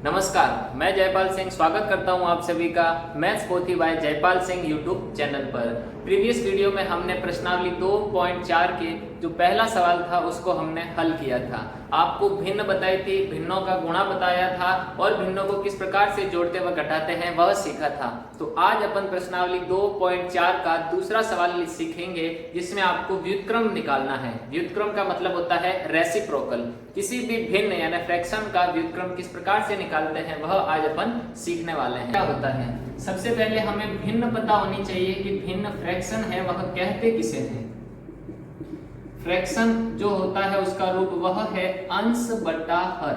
नमस्कार, मैं जयपाल सिंह स्वागत करता हूं आप सभी का maths Pothi by Jaipal Singh YouTube channel पर। प्रीवियस वीडियो में हमने प्रश्नावली 2.4 के जो पहला सवाल था उसको हमने हल किया था। आपको भिन्न बताई थी, भिन्नों का गुणा बताया था और भिन्नों को किस प्रकार से जोड़ते व घटाते हैं वह सीखा था। तो आज अपन प्रश्नावली 2.4 का दूसरा सवाल सीखेंगे जिसमें आपको व्युत्क्रम निकालना है। व्युत्क्रम का मतलब होता है रेसिप्रोकल। किसी भी भिन्न यानी फ्रैक्शन का व्युत्क्रम किस प्रकार से निकालते हैं वह आज अपन सीखने वाले हैं। क्या होता है, सबसे पहले हमें भिन्न पता होनी चाहिए कि भिन्न फ्रैक्शन है वह कहते किसे हैं। फ्रैक्शन जो होता है उसका रूप वह है अंश बटा हर।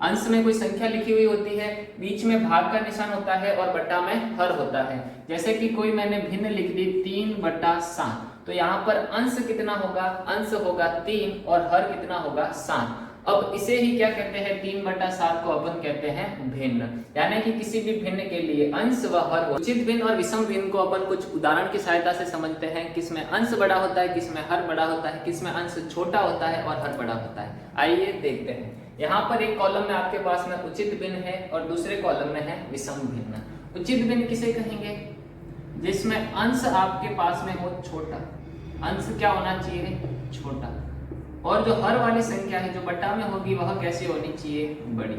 अंश में कोई संख्या लिखी हुई होती है, बीच में भाग का निशान होता है और बटा में हर होता है। जैसे कि कोई मैंने भिन्न लिख दी 3/7, तो यहाँ पर अंश कितना होगा, अंश होगा 3 और हर कितना होगा 7। अब इसे ही क्या कहते हैं, 3/7 को अपन कहते हैं भिन्न। यानी कि किसी भी भिन्न के लिए अंश व हर उचित भिन्न और विषम भिन्न को अपन कुछ उदाहरण की सहायता से समझते हैं। किसमें अंश बड़ा होता है, किसमें हर बड़ा होता है, किसमें अंश छोटा होता है और हर बड़ा होता है। आइए देखते हैं। यहाँ पर एक कॉलम में आपके पास में उचित भिन्न है और दूसरे कॉलम में है विषम भिन्न। उचित भिन्न किसे कहेंगे, जिसमें अंश आपके पास में हो छोटा, अंश क्या होना चाहिए, छोटा, और जो हर वाली संख्या है जो बटा में होगी वह कैसी होनी चाहिए, बड़ी।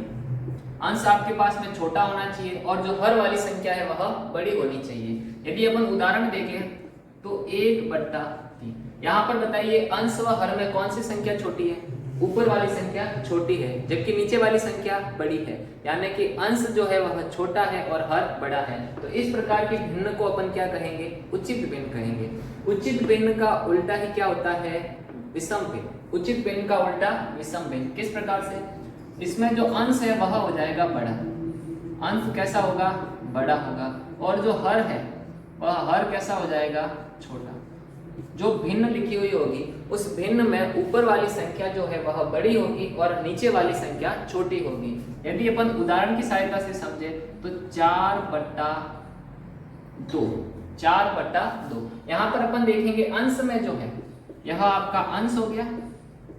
अंश आपके पास में छोटा होना चाहिए और जो हर वाली संख्या है वह बड़ी होनी चाहिए। यदि अपन उदाहरण देखें तो 1/3। यहाँ पर बताइए अंश व हर में कौन सी संख्या छोटी है, ऊपर वाली संख्या छोटी है जबकि नीचे वाली संख्या बड़ी है। यानी कि अंश जो है वह छोटा है और हर बड़ा है। तो इस प्रकार के भिन्न को अपन क्या कहेंगे, उचित भिन्न कहेंगे। उचित भिन्न का उल्टा ही क्या होता है, विषम भिन्न। उचित भिन्न का उल्टा विषम भिन्न। किस प्रकार से, इसमें जो अंश है वह हो जाएगा बड़ा, अंश कैसा होगा, बड़ा होगा, और जो हर है वह हर कैसा हो जाएगा, छोटा। जो भिन्न लिखी हुई होगी उस भिन्न में ऊपर वाली संख्या जो है वह बड़ी होगी और नीचे वाली संख्या छोटी होगी। यदि अपन उदाहरण की सहायता से समझे तो 4/2, 4/2। यहाँ पर अपन देखेंगे अंश में जो है यह आपका अंश हो गया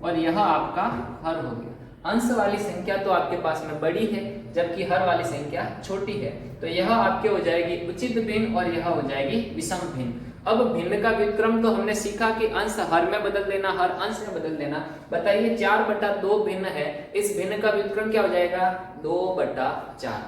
और यह आपका हर हो गया। अंश वाली संख्या तो आपके पास में बड़ी है जबकि हर वाली संख्या छोटी है। तो यह आपके हो जाएगी उचित भिन्न और यह हो जाएगी विषम भिन्न। अब भिन्न का व्युत्क्रम तो हमने सीखा कि अंश हर में बदल देना, हर अंश में बदल देना। बताइए 4/2 भिन्न है, इस भिन्न का व्युत्क्रम क्या हो जाएगा, 2/4।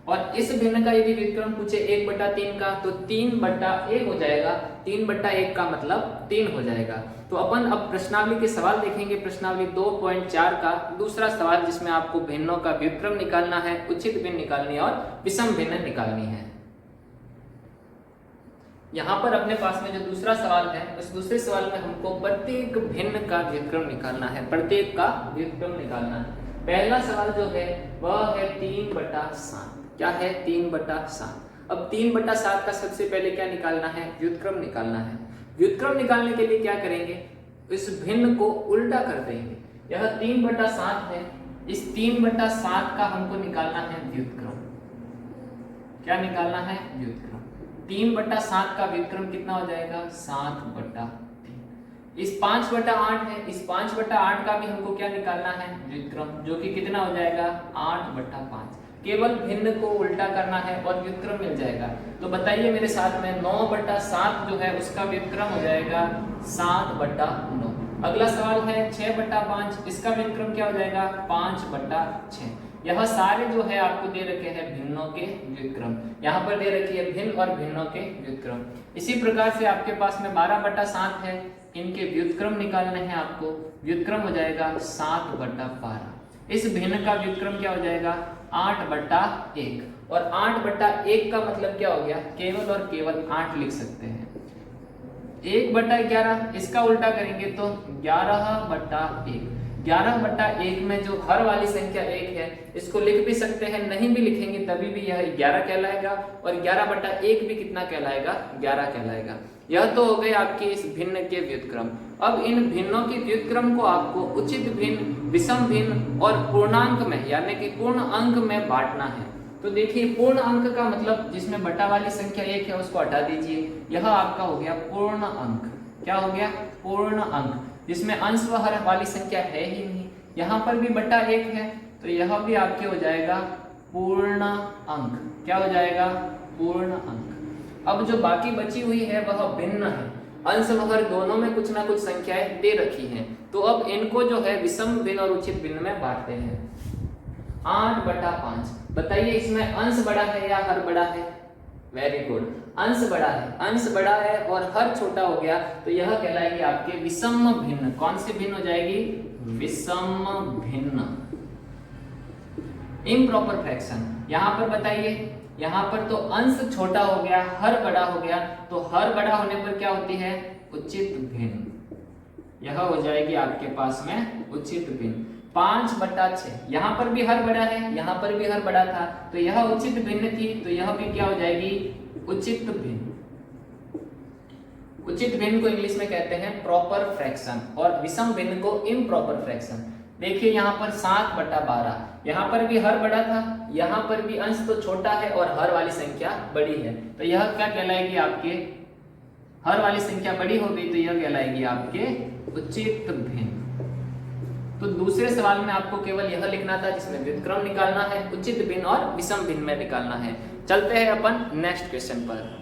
और इस भिन्न का यदि व्युत्क्रम पूछे 1/3 का तो 3/1 हो जाएगा। 3/1 का मतलब 3 हो जाएगा। तो अपन अब प्रश्नावली के सवाल देखेंगे। प्रश्नावली 2.4 का दूसरा सवाल जिसमें आपको भिन्नों का व्युत्क्रम निकालना है, उचित भिन्न निकालनी है और विषम भिन्न निकालनी है। यहाँ पर अपने पास में जो दूसरा सवाल है उस दूसरे सवाल में हमको प्रत्येक भिन्न का व्युत्क्रम निकालना है, प्रत्येक का व्युत्क्रम निकालना है। पहला सवाल जो है वह है 3/7। क्या है, 3/7। अब 3/7 का सबसे पहले क्या निकालना है, व्युत्क्रम निकालना है। व्युत्क्रम निकालने के लिए क्या करेंगे, इस भिन्न को उल्टा कर देंगे। यह 3/7 है, इस 3/7 का हमको निकालना है व्युत्क्रम। क्या निकालना है, व्युत्क्रम। 3/7 का व्युत्क्रम कितना हो जाएगा, 7/3। इस 5/8 है, इस 5/8 का भी हमको क्या निकालना है, व्युत्क्रम, जो कि कितना हो जाएगा, 8/5। केवल भिन्न को उल्टा करना है और व्युत्क्रम मिल जाएगा। तो बताइए मेरे साथ में 9/7 जो है उसका व्युत्क्रम हो जाएगा 7/9। अगला सवाल है 6/5, इसका व्युत्क्रम क्या हो जाएगा, 5/6। यह सारे जो है आपको दे रखे हैं भिन्नों के व्युत्क्रम। यहाँ पर दे रखी है भिन्न और भिन्नों के व्युत्क्रम। इसी प्रकार से आपके पास में 12/7 है, इनके व्युत्क्रम निकालने हैं आपको। व्युत्क्रम हो जाएगा 7/12। इस भिन्न का व्युत्क्रम क्या हो जाएगा, 8/1। और 8/1 का मतलब क्या हो गया, केवल और केवल 8 लिख सकते हैं। 1/11, इसका उल्टा करेंगे तो 11/1। 11/1 में जो हर वाली संख्या 1 है इसको लिख भी सकते हैं, नहीं भी लिखेंगे तभी भी यह 11 कहलाएगा। और 11/1 भी कितना कहलाएगा, 11 कहलाएगा। यह तो हो गए आपके इस भिन्न के व्युत्क्रम। अब इन भिन्नों के व्युत्क्रम को आपको उचित भिन्न, विषम भिन्न और पूर्णांक में यानी कि पूर्ण अंक में बांटना है। तो देखिए पूर्ण अंक का मतलब जिसमें बटा वाली संख्या 1 है उसको हटा दीजिए, यह आपका हो गया पूर्ण अंक। क्या हो गया, पूर्ण अंक, जिसमें अंश व हर वाली संख्या है ही नहीं। यहाँ पर भी बटा 1 है, तो यह भी आपके हो जाएगा पूर्ण अंक। क्या हो जाएगा? पूर्ण अंक। अब जो बाकी बची हुई है वह भिन्न है, अंश व हर दोनों में कुछ ना कुछ संख्याएं दे रखी हैं। तो अब इनको जो है विषम भिन्न और उचित भिन्न में बांटते हैं। 8/5। बताइए इसमें अंश बड़ा है या हर बड़ा है? वेरी गुड, अंश बड़ा है। अंश बड़ा है और हर छोटा हो गया, तो यह कहलाएगी आपके विषम भिन्न। कौन सी भिन्न हो जाएगी? विषम भिन्न। इम्प्रॉपर फ्रैक्शन, यहां पर बताइए, यहां पर तो अंश छोटा हो गया, हर बड़ा हो गया, तो हर बड़ा होने पर क्या होती है? उचित भिन्न। यह हो जाएगी आपके पास में उचित भिन्न। 5/6, यहां पर भी हर बड़ा है, यहां पर भी हर बड़ा था, तो यह उचित भिन्न थी, तो यह भी क्या हो जाएगी? उचित भिन्न। उचित भिन्न को इंग्लिश में कहते हैं प्रॉपर फ्रैक्शन और विषम भिन्न को इम्प्रॉपर फ्रैक्शन। देखिए यहाँ पर 7/12, यहाँ पर भी हर बड़ा था, यहाँ पर भी अंश तो छोटा है और हर वाली संख्या बड़ी है, तो यह क्या कहलाएगी? आपके हर वाली संख्या बड़ी हो गई, तो यह कहलाएगी आपके उचित भिन्न। तो दूसरे सवाल में आपको केवल यह लिखना था जिसमें व्युत्क्रम निकालना है, उचित भिन्न और विषम भिन्न में निकालना है। चलते हैं अपन नेक्स्ट क्वेश्चन पर।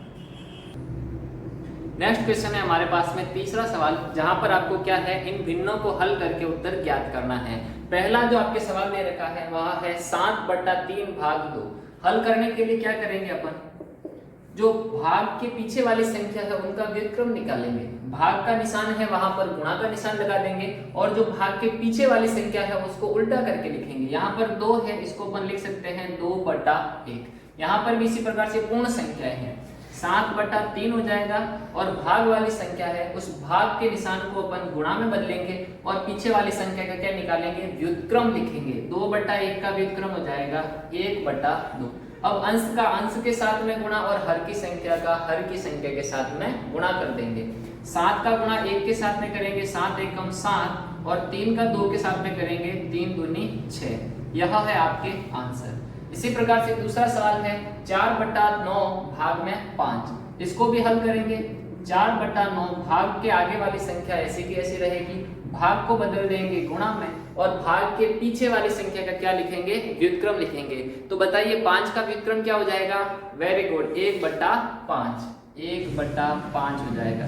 नेक्स्ट क्वेश्चन है हमारे पास में तीसरा सवाल, जहां पर आपको क्या है? इन भिन्नों को हल करके उत्तर ज्ञात करना है। पहला जो आपके सवाल दे रखा है वह है 7/3 भाग 2। हल करने के लिए क्या करेंगे अपन? जो भाग के पीछे वाली संख्या है उनका व्युत्क्रम निकालेंगे। भाग का निशान है वहां पर गुणा का निशान लगा देंगे, और जो भाग के पीछे वाली संख्या है उसको उल्टा करके लिखेंगे। यहाँ पर 2 है, इसको अपन लिख सकते हैं 2/1। यहाँ पर भी इसी प्रकार से पूर्ण संख्या है, 7/3 हो जाएगा, और भाग वाली संख्या है उस भाग के निशान को अपन गुणा में बदलेंगे और पीछे वाली संख्या का क्या निकालेंगे? व्युत्क्रम लिखेंगे। 2/1 का व्युत्क्रम हो जाएगा 1/2। अब अंश का अंश के साथ में गुणा और हर की संख्या का हर की संख्या के साथ में गुणा कर देंगे। 7 का गुणा 1 के साथ में करेंगे, 7 एकम 7, और 3 का 2 के साथ में करेंगे, 3 दूनी 6। यह है आपके आंसर। इसी प्रकार से दूसरा सवाल है 4/9 भाग में 5। इसको भी हल करेंगे। 4/9 भाग के आगे वाली संख्या ऐसी की ऐसी रहेगी, भाग को बदल देंगे गुणा में, और भाग के पीछे वाली संख्या का क्या लिखेंगे? व्युत्क्रम लिखेंगे। तो बताइए 5 का व्युत्क्रम क्या हो जाएगा? Very good, 1/5। 1/5 हो जाएगा।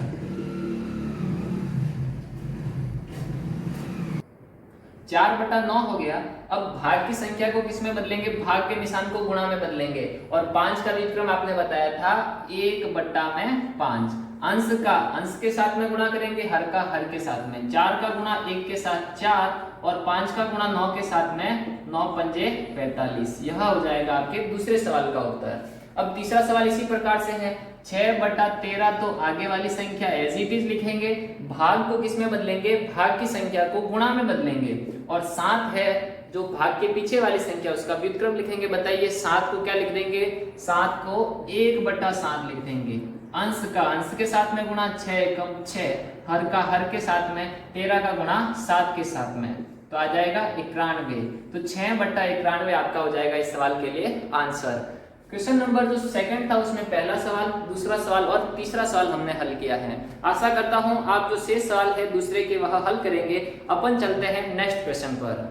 4/9 हो गया। अब भाग की संख्या को किसमें बदलेंगे? भाग के निशान को गुणा में बदलेंगे, और 5 का व्युत्क्रम आपने बताया था 1/5। अंश का अंश के साथ में गुणा करेंगे, हर का हर के साथ में। 4 का गुणा 1 के साथ 4, और 5 का गुणा 9 के साथ में 9 पंजे 45। यह हो जाएगा आपके दूसरे सवाल का उत्तर। अब तीसरा सवाल इसी प्रकार से है 6/13, तो आगे वाली संख्या एज इट इज लिखेंगे, भाग को किस में बदलेंगे? भाग की संख्या को गुणा में बदलेंगे, और 7 है जो भाग के पीछे वाली संख्या उसका व्युत्क्रम लिखेंगे। बताइए 7 को क्या लिख देंगे? 7 को 1/7 लिख देंगे। अंश का अंश के साथ में गुणा, 6 एकम 6, हर का हर के साथ में, 13 का गुणा 7 के साथ में, तो आ जाएगा 91। तो 6/91 आपका हो जाएगा इस सवाल के लिए आंसर। क्वेश्चन नंबर जो सेकंड था उसमें पहला सवाल, दूसरा सवाल और तीसरा सवाल हमने हल किया है। आशा करता हूं आप जो शेष सवाल है दूसरे के वह हल करेंगे। अपन चलते हैं नेक्स्ट क्वेश्चन पर।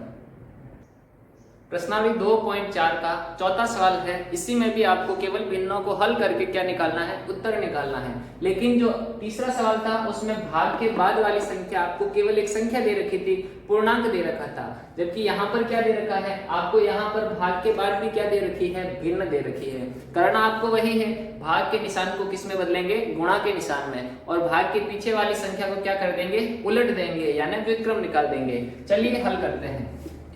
प्रश्नावली 2.4 का चौथा सवाल है। इसी में भी आपको केवल भिन्नों को हल करके क्या निकालना है? उत्तर निकालना है। लेकिन जो तीसरा सवाल था उसमें भाग के बाद वाली संख्या आपको केवल एक संख्या दे रखी थी, पूर्णांक दे रखा था, जबकि यहाँ पर क्या दे रखा है? आपको यहाँ पर भाग के बाद भी क्या दे रखी है? भिन्न दे रखी है। करना आपको वही है, भाग के निशान को किस में बदलेंगे? गुणा के निशान में, और भाग के पीछे वाली संख्या को क्या कर देंगे? उलट देंगे, यानी व्युत्क्रम निकाल देंगे। चलिए हल करते हैं।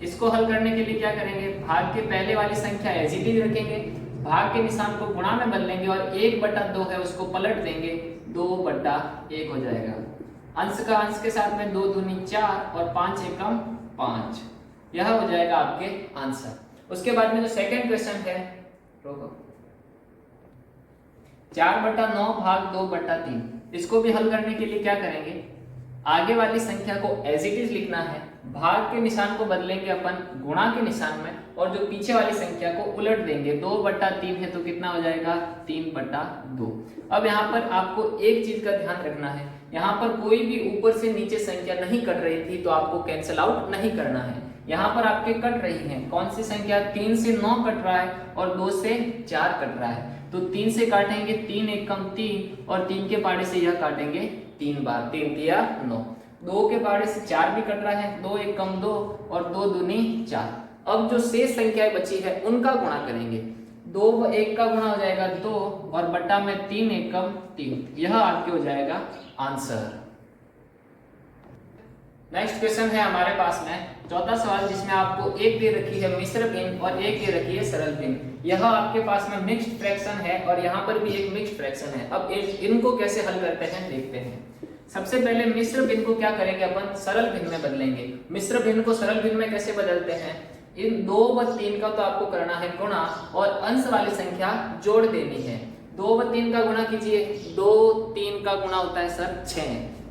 इसको हल करने के लिए क्या करेंगे? भाग के पहले वाली संख्या एज इट इज रखेंगे, भाग के निशान को गुणा में बदलेंगे, और 1/2 है उसको पलट देंगे, 2/1 हो जाएगा। अंश का अंश के साथ में 2 दूनी 4, और 5 एकम 5। यह हो जाएगा आपके आंसर। उसके बाद में जो सेकंड क्वेश्चन है, 4/9 भाग 2/3, इसको भी हल करने के लिए क्या करेंगे? आगे वाली संख्या को एज इट इज लिखना है, भाग के निशान को बदलेंगे अपन गुणा के निशान में, और जो पीछे वाली संख्या को उलट देंगे। 2/3 है तो कितना हो जाएगा? 3/2। अब यहाँ पर आपको एक चीज का ध्यान रखना है, यहाँ पर कोई भी ऊपर से नीचे संख्या नहीं कट रही थी तो आपको कैंसिल आउट नहीं करना है। यहाँ पर आपके कट रही हैं कौन सी संख्या, 3 से 9 कट रहा है और 2 से 4 कट रहा है। तो 3 से काटेंगे 3 एकम 3 और 3 के पाड़े से यह काटेंगे 3 बार, 3 तिया 9। 2 के पाड़े से 4 भी कट रहा है, 2 एकम 2 और 2 दूनी 4। अब जो शेष संख्याएं बची है उनका गुणा करेंगे। 2 व 1 का गुणा हो जाएगा 2 और बट्टा में 3 एकम 3, यह आपके हो जाएगा आंसर। नेक्स्ट क्वेश्चन है हमारे पास में चौथा सवाल, जिसमें आपको एक दे रखी है मिश्र भिन्न और एक दे रखी है सरल भिन्न। यह आपके पास में मिक्स्ड फ्रैक्शन है और यहाँ पर भी एक मिक्स्ड फ्रैक्शन है। अब इनको कैसे हल करते हैं देखते हैं। सबसे पहले मिश्र भिन्न को क्या करेंगे, अपन सरल भिन्न में बदलेंगे। मिश्र भिन्न को सरल भिन्न में कैसे बदलते हैं, इन 2 व 3 का तो आपको करना है गुणा और अंश वाली संख्या जोड़ देनी है। 2 व 3 का गुणा कीजिए, 2 3 का गुणा होता है सर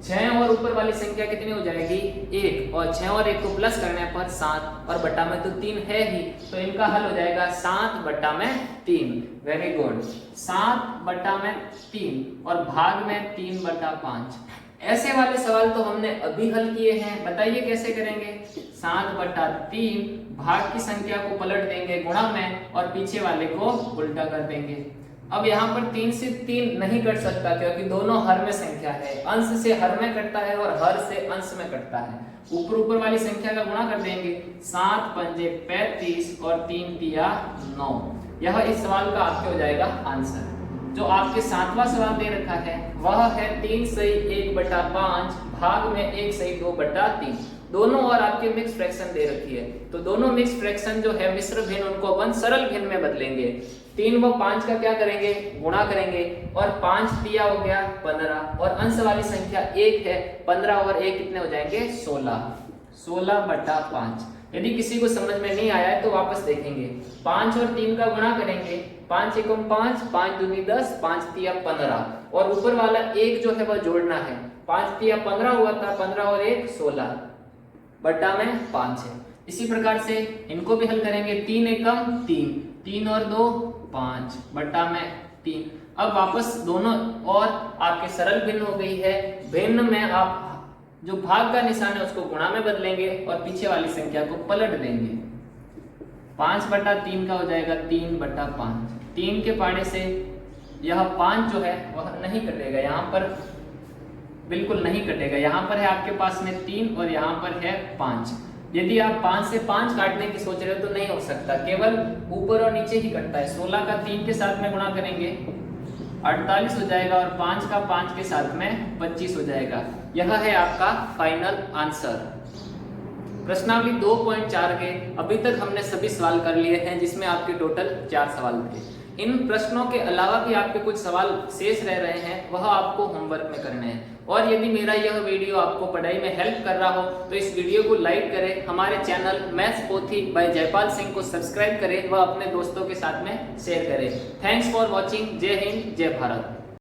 6 और ऊपर वाली संख्या कितनी हो जाएगी 1 और 6 और 1 को प्लस करने पर 7 और बट्टा में तो 3 है ही, तो इनका हल हो जाएगा 7 बट्टा में 3। वेरी गुड, 7 बट्टा में 3 और भाग में 3 बट्टा 5। ऐसे वाले सवाल तो हमने अभी हल किए हैं, बताइए कैसे करेंगे। 7 बट्टा 3 भाग की संख्या को पलट देंगे गुणा में और पीछे वाले को उल्टा कर देंगे। अब यहाँ पर 3 से 3 नहीं कट सकता क्योंकि दोनों हर में संख्या है, अंश से हर में कटता है और हर से अंश में कटता है। ऊपर वाली संख्या का गुणा कर देंगे, 7 पंजे 35 और 3 तिया 9। यह इस सवाल का आपके हो जाएगा आंसर। जो आपके 7वां सवाल दे रखा है वह है 3 सही 1 बटा 5 भाग में 1 सही 2 बटा 3। दोनों और आपके मिक्स फ्रैक्शन दे रखी है, तो दोनों मिक्स फ्रैक्शन जो है मिश्र भिन्न उनको अपन सरल भिन्न में बदलेंगे। 3 व 5 का क्या करेंगे, गुणा करेंगे और 5 दिया हो गया 15 और अंश वाली संख्या 1 है, 15 और 1 कितने हो जाएंगे 16 बटा 5। यदि किसी को समझ में नहीं आया है तो वापस देखेंगे। 5 और 3 का गुणा करेंगे, 5 एकम 5, 5 दूनी 10, 5 तिया 15 और ऊपर वाला 1 जो है वह जोड़ना है। 5 तिया 15 हुआ था, 15 और 1 16 बट्टा में 5 है। इसी प्रकार से इनको भी हल करेंगे। 3 एकम 3, 3 और 2 5 बट्टा में 3। अब वापस दोनों और आपके सरल भिन्न हो गई है। भिन्न में आप जो भाग का निशान है उसको गुणा में बदलेंगे और पीछे वाली संख्या को पलट देंगे। 5 बट्टा 3 का हो जाएगा 3 बट्टा 5। 3 के पाड़े से यह 5 जो है वह नहीं कटेगा, यहाँ पर बिल्कुल नहीं कटेगा। यहाँ पर है आपके पास में 3 और यहाँ पर है 5। यदि आप 5 से 5 काटने की सोच रहे हो तो नहीं हो सकता, केवल ऊपर और नीचे ही कटता है। 16 का 3 के साथ में गुणा करेंगे 48 हो जाएगा और 5 का 5 के साथ में 25 हो जाएगा। यह है आपका फाइनल आंसर। प्रश्नावली 2.4 के अभी तक हमने सभी सवाल कर लिए हैं, जिसमें आपके टोटल 4 सवाल थे। इन प्रश्नों के अलावा भी आपके कुछ सवाल शेष रह रहे हैं, वह आपको होमवर्क में करने हैं। और यदि मेरा यह वीडियो आपको पढ़ाई में हेल्प कर रहा हो तो इस वीडियो को लाइक करें, हमारे channel maths Pothi by Jaipal Singh को सब्सक्राइब करें व अपने दोस्तों के साथ में शेयर करें। Thanks for watching. जय हिंद, जय भारत।